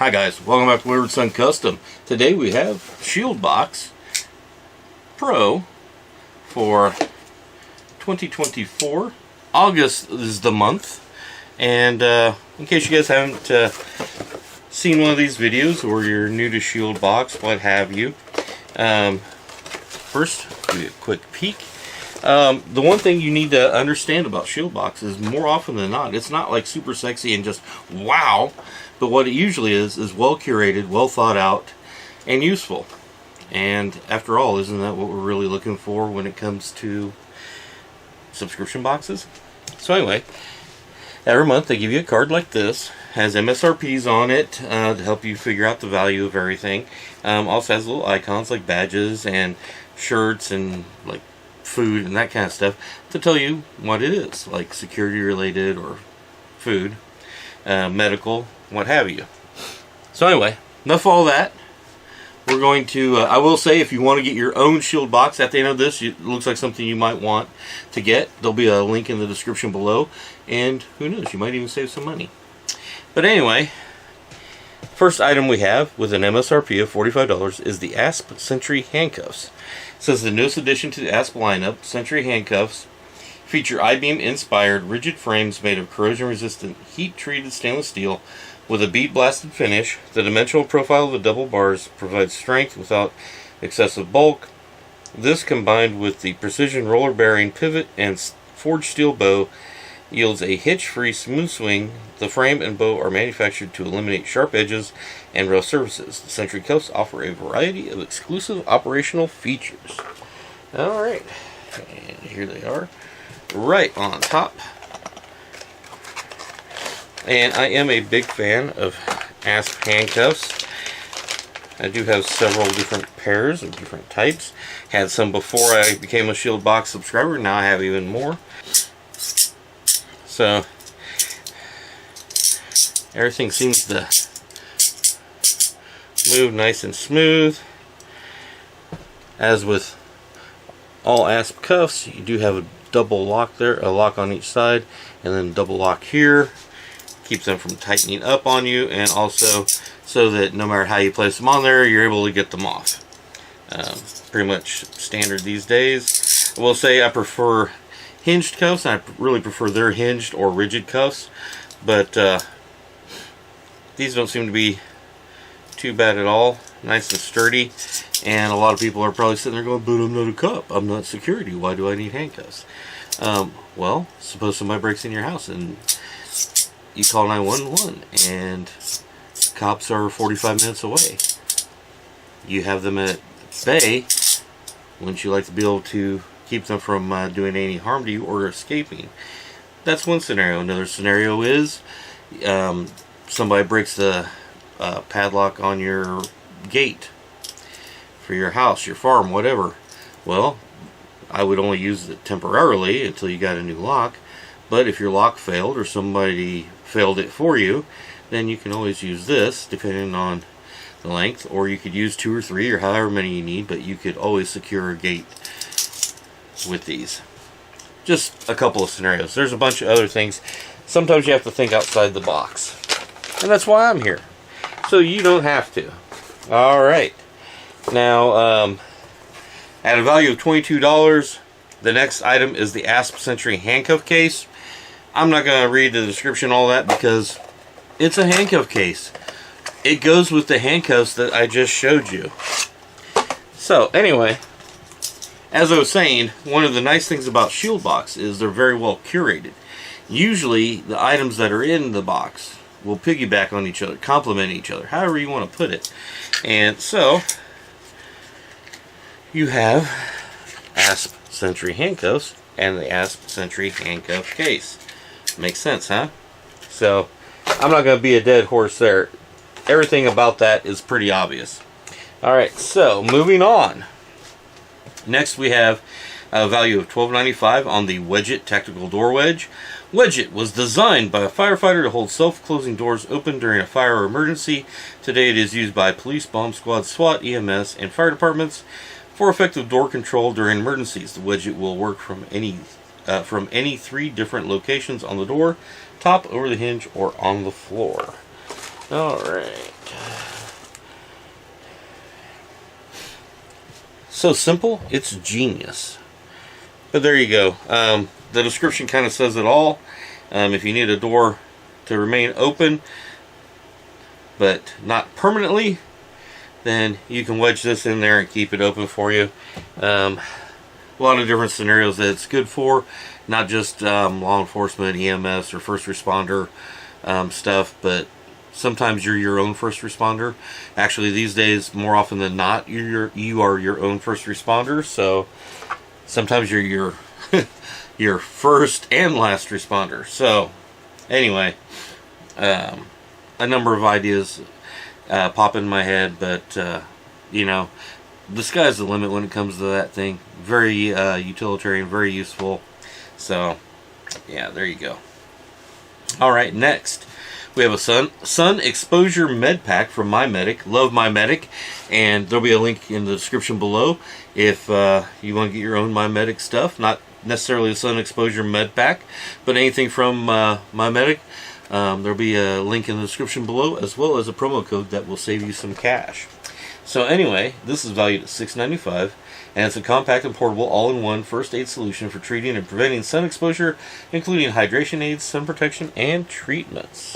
Hi guys, welcome back to Wayward Son Custom. Today we have Shield Box Pro for 2024. August is the month, and in case you guys haven't seen one of these videos or you're new to Shield Box, what have you, first give you a quick peek. The one thing you need to understand about Shield Box is more often than not, it's not like super sexy and just wow, but what it usually is well curated, well thought out, and useful. And after all, isn't that what we're really looking for when it comes to subscription boxes? So anyway, every month they give you a card like this, has MSRPs on it to help you figure out the value of everything. Also has little icons like badges and shirts and like food and that kind of stuff to tell you what it is, like security related or food, medical, what have you. So anyway, enough of all that. We're going to, I will say, if you want to get your own Shield Box at the end of this, it looks like something you might want to get. There'll be a link in the description below, and who knows, you might even save some money. But anyway, first item we have with an MSRP of $45 is the Asp Sentry Handcuffs. It says the newest addition to the Asp lineup, Sentry Handcuffs, feature I-beam inspired rigid frames made of corrosion resistant heat treated stainless steel with a bead blasted finish. The dimensional profile of the double bars provides strength without excessive bulk. This, combined with the precision roller bearing pivot and forged steel bow, yields a hitch-free smooth swing. The frame and bow are manufactured to eliminate sharp edges and rough surfaces. The Sentry Cuffs offer a variety of exclusive operational features. Alright, and here they are, right on top. And I am a big fan of Asp handcuffs. I do have several different pairs of different types. Had some before I became a Shield Box subscriber. Now I have even more. So everything seems to move nice and smooth. As with all Asp cuffs, you do have a double lock there, a lock on each side, and then double lock here. Keeps them from tightening up on you, and also so that no matter how you place them on there, you're able to get them off. Pretty much standard these days. I will say I prefer hinged cuffs. I really prefer their hinged or rigid cuffs, but these don't seem to be too bad at all. Nice and sturdy, and a lot of people are probably sitting there going, but I'm not a cop, I'm not security, why do I need handcuffs? Well, suppose somebody breaks in your house and you call 911 and cops are 45 minutes away. You have them at bay. Wouldn't you like to be able to keep them from doing any harm to you or escaping? That's one scenario. Another scenario is somebody breaks the padlock on your gate for your house, your farm, whatever. Well, I would only use it temporarily until you got a new lock. But if your lock failed or somebody failed it for you, then you can always use this depending on the length, or you could use 2 or 3 or however many you need, but you could always secure a gate with these. Just a couple of scenarios. There's a bunch of other things. Sometimes you have to think outside the box, and that's why I'm here, so you don't have to. Alright, now at a value of $22, the next item is the Asp Sentry Handcuff Case. I'm not going to read the description all that because it's a handcuff case. It goes with the handcuffs that I just showed you. So anyway, as I was saying, one of the nice things about Shield Box is they're very well curated. Usually the items that are in the box will piggyback on each other, complement each other, however you want to put it. And so you have Asp Sentry Handcuffs and the Asp Sentry Handcuff Case. Makes sense, huh? So I'm not going to be a dead horse there. Everything about that is pretty obvious. Alright, so moving on. Next we have a value of $12.95 on the Whatcha Tactical Door Wedge. Whatcha was designed by a firefighter to hold self-closing doors open during a fire or emergency. Today it is used by police, bomb squad, SWAT, EMS, and fire departments for effective door control during emergencies. The Whatcha will work from any 3 different locations on the door, top, over the hinge, or on the floor. Alright. So simple, it's genius. But there you go. The description kind of says it all. If you need a door to remain open, but not permanently, then you can wedge this in there and keep it open for you. A lot of different scenarios that it's good for, not just law enforcement, EMS, or first responder stuff, but sometimes you're your own first responder. Actually, these days, more often than not, you are your own first responder. So sometimes you're your your first and last responder. So anyway, a number of ideas pop in my head, but you know, the sky's the limit when it comes to that thing. Very utilitarian, very useful. So yeah, there you go. All right, next we have a sun exposure med pack from MyMedic. Love MyMedic, and there'll be a link in the description below if you want to get your own MyMedic stuff. Not necessarily a sun exposure med pack, but anything from MyMedic. There'll be a link in the description below, as well as a promo code that will save you some cash. So anyway, this is valued at $6.95, and it's a compact and portable all-in-one first aid solution for treating and preventing sun exposure, including hydration aids, sun protection, and treatments.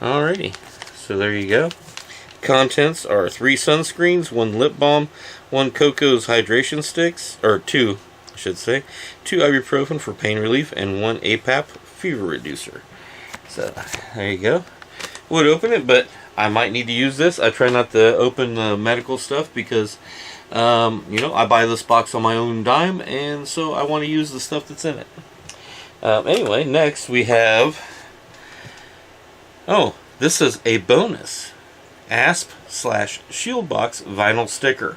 Alrighty, so there you go. Contents are 3 sunscreens, 1 lip balm, 1 Coco's hydration sticks, or 2, I should say, 2 ibuprofen for pain relief, and 1 APAP fever reducer. So there you go. Would open it, but I might need to use this. I try not to open the medical stuff because you know, I buy this box on my own dime, and so I want to use the stuff that's in it. Anyway, next we have, oh, this is a bonus ASP/Shieldbox vinyl sticker.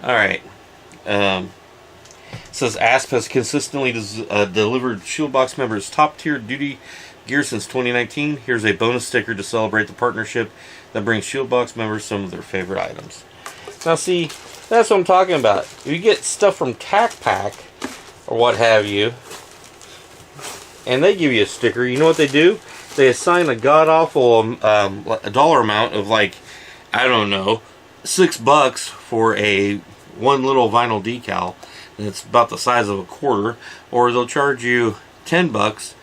Alright, it says ASP has consistently delivered Shieldbox members top tier duty gear since 2019. Here's a bonus sticker to celebrate the partnership that brings Shieldbox members some of their favorite items. Now see, that's what I'm talking about. If you get stuff from Tac Pack or what have you, and they give you a sticker, you know what they do? They assign a god-awful a dollar amount of, like, I don't know, $6 for one little vinyl decal, and it's about the size of a quarter, or they'll charge you $10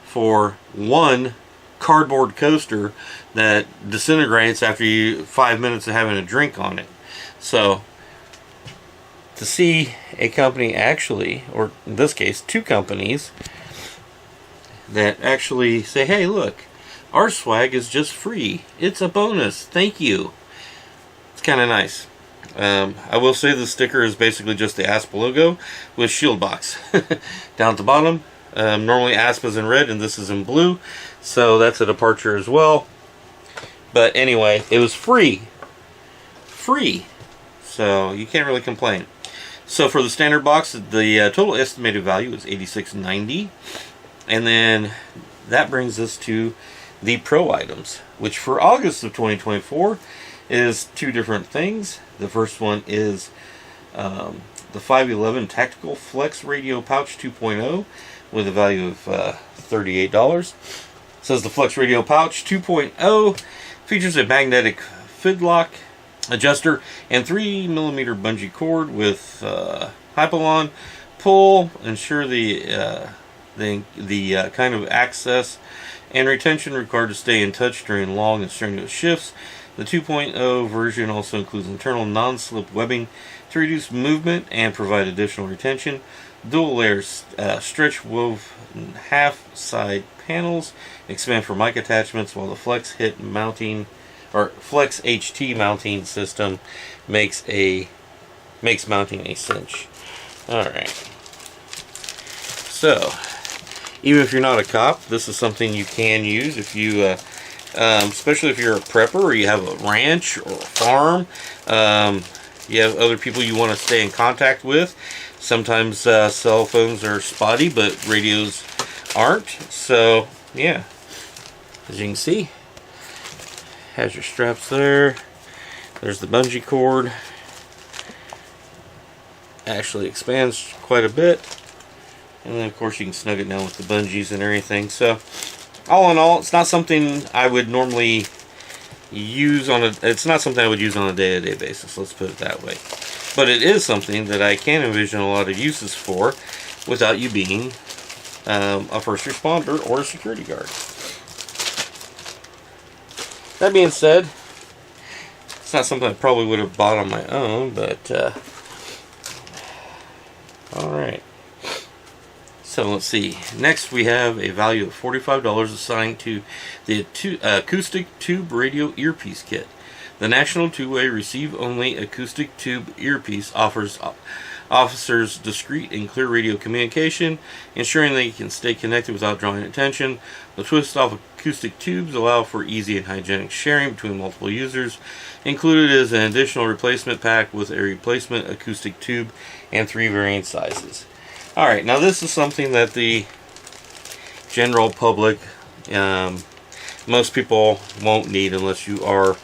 for one cardboard coaster that disintegrates after 5 minutes of having a drink on it. So to see a company actually, or in this case 2 companies, that actually say, hey look, our swag is just free, it's a bonus, thank you. It's kind of nice. I will say the sticker is basically just the ASP logo with Shieldbox down at the bottom. Normally ASP is in red and this is in blue, so that's a departure as well. But anyway, it was free, so you can't really complain. So for the standard box, the total estimated value is $86.90, and then that brings us to the pro items, which for August of 2024 is 2 different things. The first one is the 511 Tactical Flex Radio Pouch 2.0 with a value of $38. It says the Flex Radio Pouch 2.0 features a magnetic fidlock adjuster and 3mm bungee cord with hypalon pull. Ensure the kind of access and retention required to stay in touch during long and strenuous shifts. The 2.0 version also includes internal non-slip webbing to reduce movement and provide additional retention. Dual layers stretch woven half side panels expand for mic attachments, while the Flex HT mounting system makes mounting a cinch. Alright. So even if you're not a cop, this is something you can use if you especially if you're a prepper or you have a ranch or a farm, you have other people you want to stay in contact with. Sometimes cell phones are spotty, but radios aren't. So yeah, as you can see, has your straps there. There's the bungee cord. Actually expands quite a bit. And then of course you can snug it down with the bungees and everything. So all in all, it's not something I would normally use on a, it's not something I would use on a day-to-day basis, let's put it that way. But it is something that I can envision a lot of uses for without you being a first responder or a security guard. That being said, it's not something I probably would have bought on my own, but alright. So let's see. Next we have a value of $45 assigned to the acoustic tube radio earpiece kit. The National Two-Way Receive-Only Acoustic Tube Earpiece offers officers discreet and clear radio communication, ensuring they can stay connected without drawing attention. The twist-off acoustic tubes allow for easy and hygienic sharing between multiple users. Included is an additional replacement pack with a replacement acoustic tube and 3 varying sizes. Alright, now this is something that the general public, most people won't need unless you are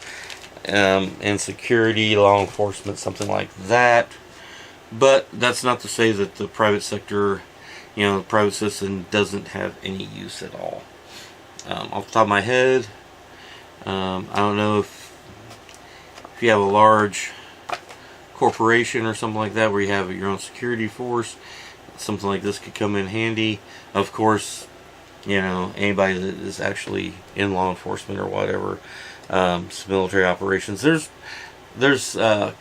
in security, law enforcement, something like that. But that's not to say that the private sector, the private citizen doesn't have any use at all. Off the top of my head, I don't know if you have a large corporation or something like that where you have your own security force, something like this could come in handy. Of course, anybody that is actually in law enforcement or whatever, some military operations, there's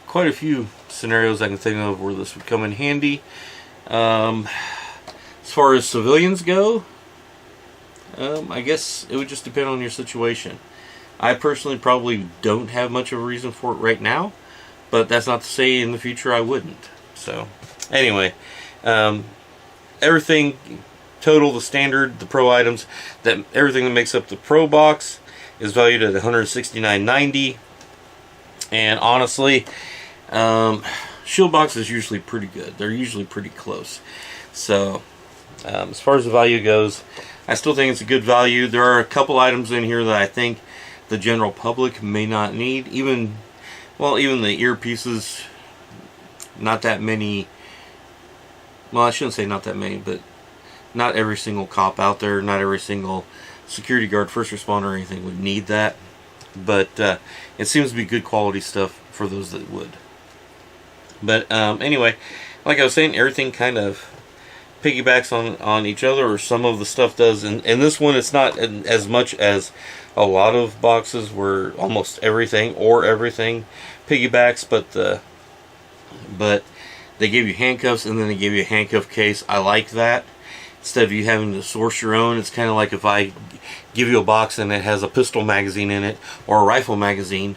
quite a few scenarios I can think of where this would come in handy. As far as civilians go, I guess it would just depend on your situation. I personally probably don't have much of a reason for it right now, but that's not to say in the future I wouldn't. So anyway, everything total, the standard, the pro items, everything that makes up the pro box is valued at $169.90. And honestly, shield box is usually pretty good. They're usually pretty close. So as far as the value goes, I still think it's a good value. There are a couple items in here that I think the general public may not need. Even the earpieces, not that many. Well, I shouldn't say not that many, but not every single cop out there, not every single security guard, first responder, or anything would need that. But it seems to be good quality stuff for those that would. But anyway, like I was saying, everything kind of piggybacks on each other, or some of the stuff does. And this one, it's not as much as a lot of boxes where almost everything piggybacks, but they give you handcuffs and then they give you a handcuff case. I like that. Instead of you having to source your own, it's kind of like if I give you a box and it has a pistol magazine in it or a rifle magazine,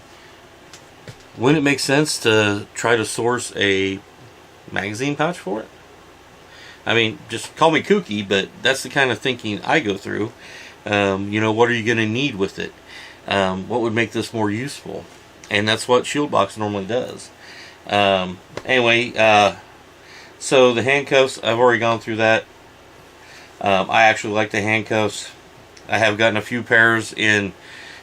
wouldn't it make sense to try to source a magazine pouch for it? I mean, just call me kooky, but that's the kind of thinking I go through. What are you going to need with it? What would make this more useful? And that's what shield box normally does. Anyway, so the handcuffs, I've already gone through that. I actually like the handcuffs. I have gotten a few pairs in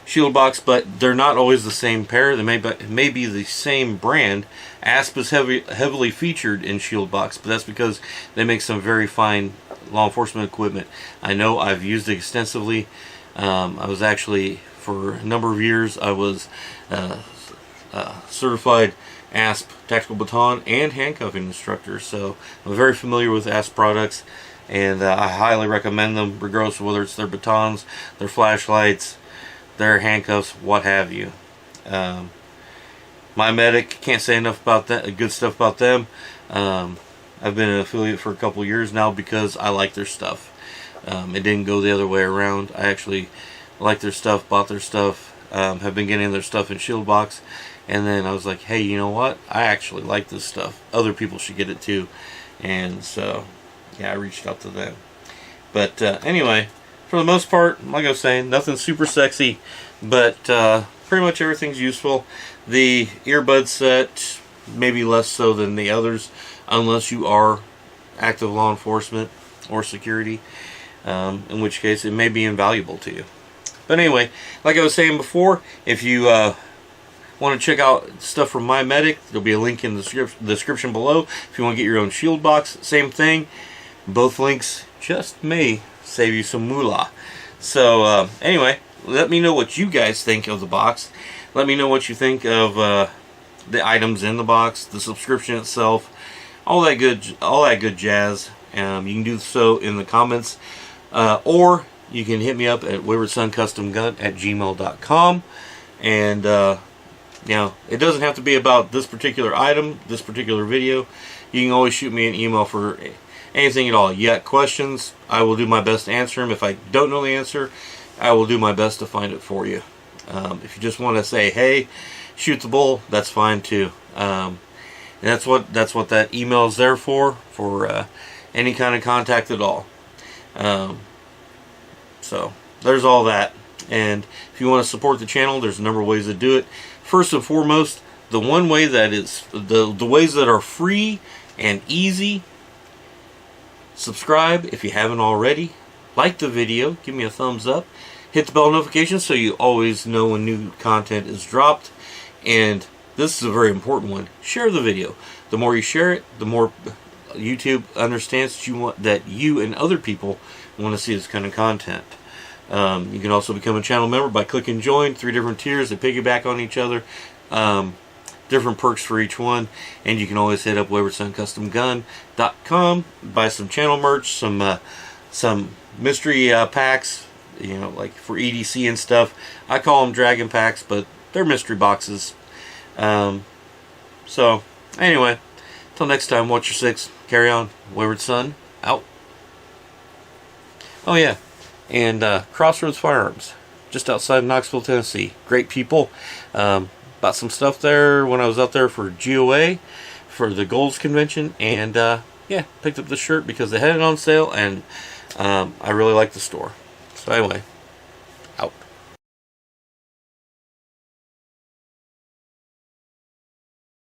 shield box, but they're not always the same pair. They may be the same brand. Asp is heavily featured in shield box, but that's because they make some very fine law enforcement equipment. I know I've used it extensively. I was actually, for a number of years, I was certified Asp tactical baton and handcuffing instructor, so I'm very familiar with Asp products, and I highly recommend them, regardless of whether it's their batons, their flashlights, their handcuffs, what have you. My Medic, can't say enough about that, good stuff about them. I've been an affiliate for a couple years now because I like their stuff. It didn't go the other way around. I actually like their stuff, bought their stuff, have been getting their stuff in shield box, and then I was like, hey, you know what? I actually like this stuff. Other people should get it too. And so, yeah, I reached out to them. But anyway, for the most part, like I was saying, nothing super sexy, but pretty much everything's useful. The earbud set, maybe less so than the others, unless you are active law enforcement or security, in which case it may be invaluable to you. But anyway, like I was saying before, if you want to check out stuff from My Medic, there'll be a link in the description below. If you want to get your own shield box, same thing. both links just may save you some moolah. So anyway, let me know what you guys think of the box. Let me know what you think of the items in the box, the subscription itself, all that good jazz. You can do so in the comments, or you can hit me up at waywardsoncustomgun@gmail.com. And you know, it doesn't have to be about this particular item, this particular video. You can always shoot me an email for anything at all. You got questions, I will do my best to answer them. If I don't know the answer, I will do my best to find it for you. If you just want to say, hey, shoot the bull, that's fine too. And that's what that email is there for any kind of contact at all. So there's all that. And if you want to support the channel, there's a number of ways to do it. First and foremost, the one way that is the ways that are free and easy: subscribe if you haven't already, like the video, give me a thumbs up, hit the bell notification so you always know when new content is dropped, and this is a very important one: share the video. The more you share it, the more YouTube understands that you and other people want to see this kind of content. You can also become a channel member by clicking join. 3 different tiers that piggyback on each other. Different perks for each one. And you can always hit up waywardsoncustomgun.com, buy some channel merch, some mystery packs, you know, like for EDC and stuff. I call them dragon packs, but they're mystery boxes. So anyway, till next time, watch your 6, carry on. Wayward Son out. Oh yeah, and Crossroads Firearms, just outside of Knoxville, Tennessee. Great people. Bought some stuff there when I was out there for GOA, for the Golds Convention, and yeah, picked up the shirt because they had it on sale, and I really like the store. So anyway,